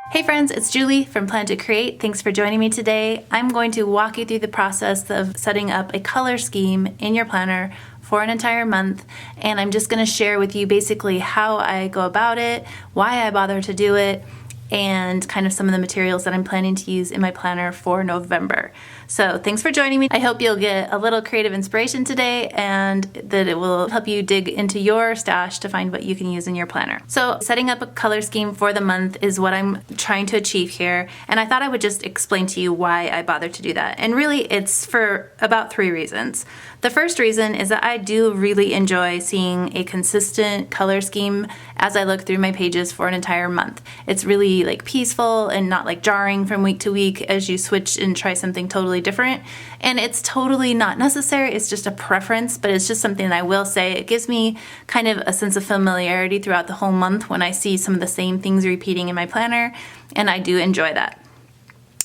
Hey friends, it's Julie from Plan to Create. Thanks for joining me today. I'm going to walk you through the process of setting up a color scheme in your planner for an entire month, and I'm just going to share with you basically how I go about it, why I bother to do it, and kind of some of the materials that I'm planning to use in my planner for November. So thanks for joining me. I hope you'll get a little creative inspiration today and that it will help you dig into your stash to find what you can use in your planner. So setting up a color scheme for the month is what I'm trying to achieve here, and I thought I would just explain to you why I bothered to do that. And really it's for about 3 reasons. The first reason is that I do really enjoy seeing a consistent color scheme as I look through my pages for an entire month. It's really like peaceful and not like jarring from week to week as you switch and try something totally different. And it's totally not necessary, it's just a preference, but it's just something that I will say. It gives me kind of a sense of familiarity throughout the whole month when I see some of the same things repeating in my planner, and I do enjoy that.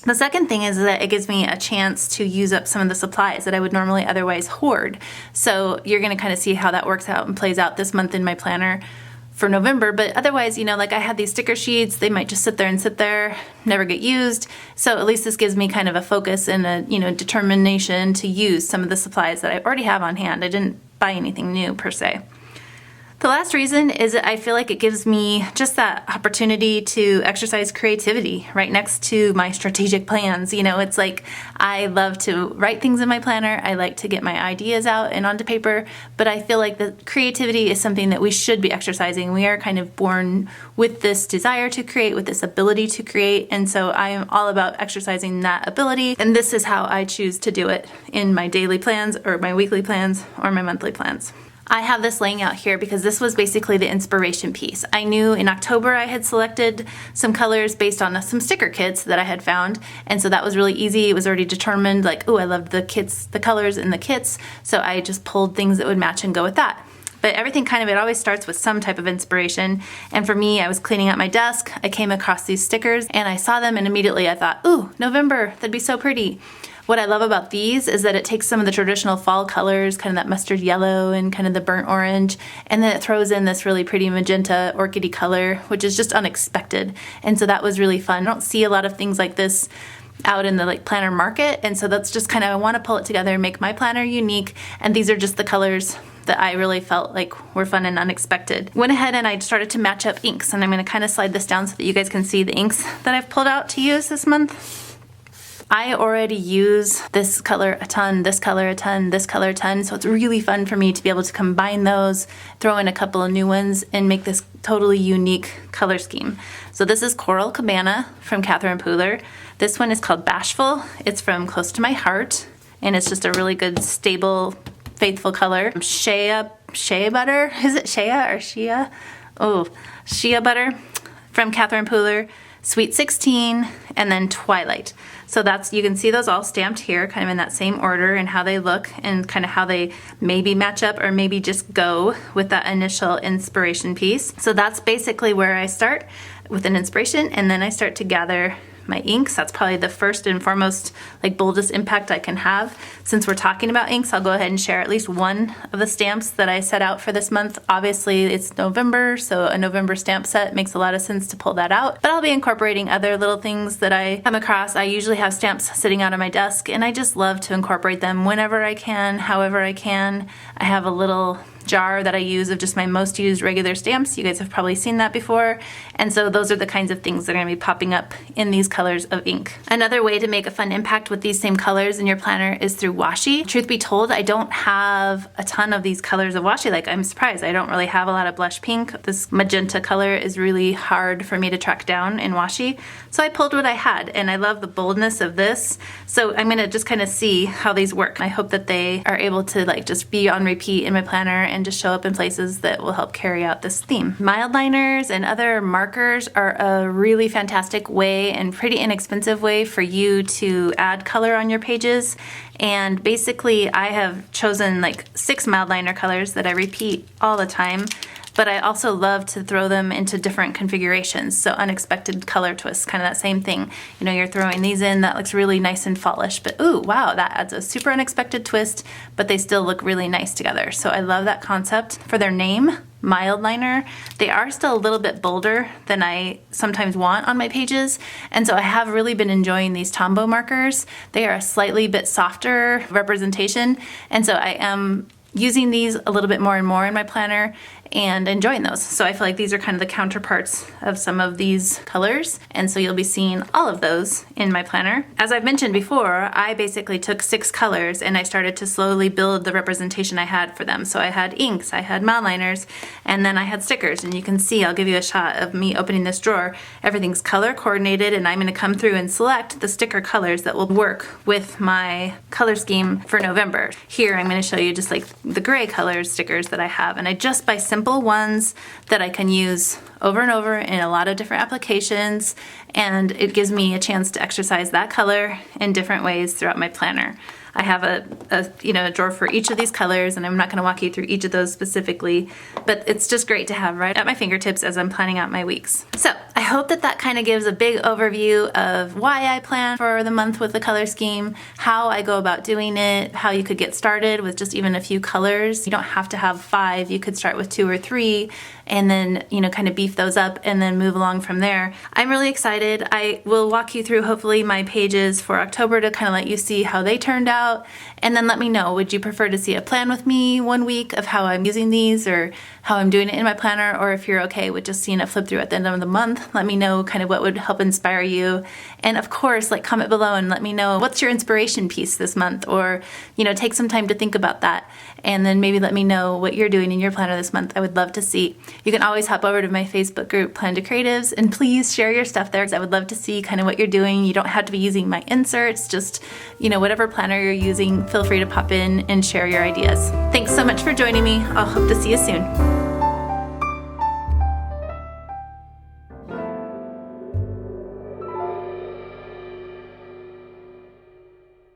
The second thing is that it gives me a chance to use up some of the supplies that I would normally otherwise hoard. So you're going to kind of see how that works out and plays out this month in my planner for November. But otherwise, you know, like I had these sticker sheets, they might just sit there, never get used. So at least this gives me kind of a focus and a, determination to use some of the supplies that I already have on hand. I didn't buy anything new per se. The last reason is that I feel like it gives me just that opportunity to exercise creativity right next to my strategic plans. It's like I love to write things in my planner. I like to get my ideas out and onto paper, but I feel like the creativity is something that we should be exercising. We are kind of born with this desire to create, with this ability to create, and so I am all about exercising that ability, and this is how I choose to do it in my daily plans or my weekly plans or my monthly plans. I have this laying out here because this was basically the inspiration piece. I knew in October I had selected some colors based on some sticker kits that I had found, and so that was really easy. It was already determined, like, oh, I loved the kits, the colors in the kits, so I just pulled things that would match and go with that. But everything it always starts with some type of inspiration. And for me, I was cleaning out my desk, I came across these stickers, and I saw them, and immediately I thought, ooh, November, that'd be so pretty. What I love about these is that it takes some of the traditional fall colors, kind of that mustard yellow and kind of the burnt orange, and then it throws in this really pretty magenta orchidy color, which is just unexpected. And so that was really fun. I don't see a lot of things like this out in the planner market, and so that's just I want to pull it together and make my planner unique, and these are just the colors that I really felt like were fun and unexpected. Went ahead and I started to match up inks, and I'm going to kind of slide this down so that you guys can see the inks that I've pulled out to use this month. I already use this color a ton, this color a ton, this color a ton, so it's really fun for me to be able to combine those, throw in a couple of new ones, and make this totally unique color scheme. So this is Coral Cabana from Catherine Pooler. This one is called Bashful. It's from Close to My Heart, and it's just a really good, stable, faithful color. Shea butter, is it Shea or Shea? Oh, Shea butter from Catherine Pooler. Sweet 16, and then Twilight. So you can see those all stamped here, kind of in that same order and how they look and kind of how they maybe match up or maybe just go with that initial inspiration piece. So that's basically where I start with an inspiration, and then I start to gather my inks. That's probably the first and foremost, boldest impact I can have. Since we're talking about inks, I'll go ahead and share at least one of the stamps that I set out for this month. Obviously, it's November, so a November stamp set makes a lot of sense to pull that out. But I'll be incorporating other little things that I come across. I usually have stamps sitting out on my desk, and I just love to incorporate them whenever I can, however I can. I have a little jar that I use of just my most used regular stamps. You guys have probably seen that before. And so those are the kinds of things that are going to be popping up in these colors of ink. Another way to make a fun impact with these same colors in your planner is through washi. Truth be told, I don't have a ton of these colors of washi. I'm surprised. I don't really have a lot of blush pink. This magenta color is really hard for me to track down in washi. So I pulled what I had, and I love the boldness of this. So I'm going to just kind of see how these work. I hope that they are able to just be on repeat in my planner and just show up in places that will help carry out this theme. Mild liners and other markers are a really fantastic way and pretty inexpensive way for you to add color on your pages. And basically I have chosen 6 mild liner colors that I repeat all the time, but I also love to throw them into different configurations. So unexpected color twists, kind of that same thing. You're throwing these in, that looks really nice and fallish, but ooh, wow, that adds a super unexpected twist, but they still look really nice together. So I love that concept. For their name, mild liner. They are still a little bit bolder than I sometimes want on my pages, and so I have really been enjoying these Tombow markers. They are a slightly bit softer representation, and so I am using these a little bit more and more in my planner and enjoying those. So I feel like these are kind of the counterparts of some of these colors, and so you'll be seeing all of those in my planner. As I've mentioned before, I basically took 6 colors and I started to slowly build the representation I had for them. So I had inks, I had mild liners, and then I had stickers, and you can see, I'll give you a shot of me opening this drawer. Everything's color coordinated, and I'm going to come through and select the sticker colors that will work with my color scheme for November. Here I'm going to show you just like the gray color stickers that I have, and I just buy simple ones that I can use over and over in a lot of different applications, and it gives me a chance to exercise that color in different ways throughout my planner. I have a drawer for each of these colors, and I'm not going to walk you through each of those specifically, but it's just great to have right at my fingertips as I'm planning out my weeks. So I hope that kind of gives a big overview of why I plan for the month with the color scheme, how I go about doing it, how you could get started with just even a few colors. You don't have to have 5, you could start with 2 or 3, and then, kind of beef those up and then move along from there. I'm really excited. I will walk you through hopefully my pages for October to kind of let you see how they turned out, and then let me know, would you prefer to see a plan with me one week of how I'm using these or how I'm doing it in my planner, or if you're okay with just seeing a flip through at the end of the month, let me know kind of what would help inspire you. And of course, comment below and let me know what's your inspiration piece this month, or take some time to think about that, and then maybe let me know what you're doing in your planner this month. I would love to see. You can always hop over to my Facebook group, Plan to Creatives, and please share your stuff there, because I would love to see kind of what you're doing. You don't have to be using my inserts, just whatever planner you're using, feel free to pop in and share your ideas. Thanks so much for joining me. I'll hope to see you soon.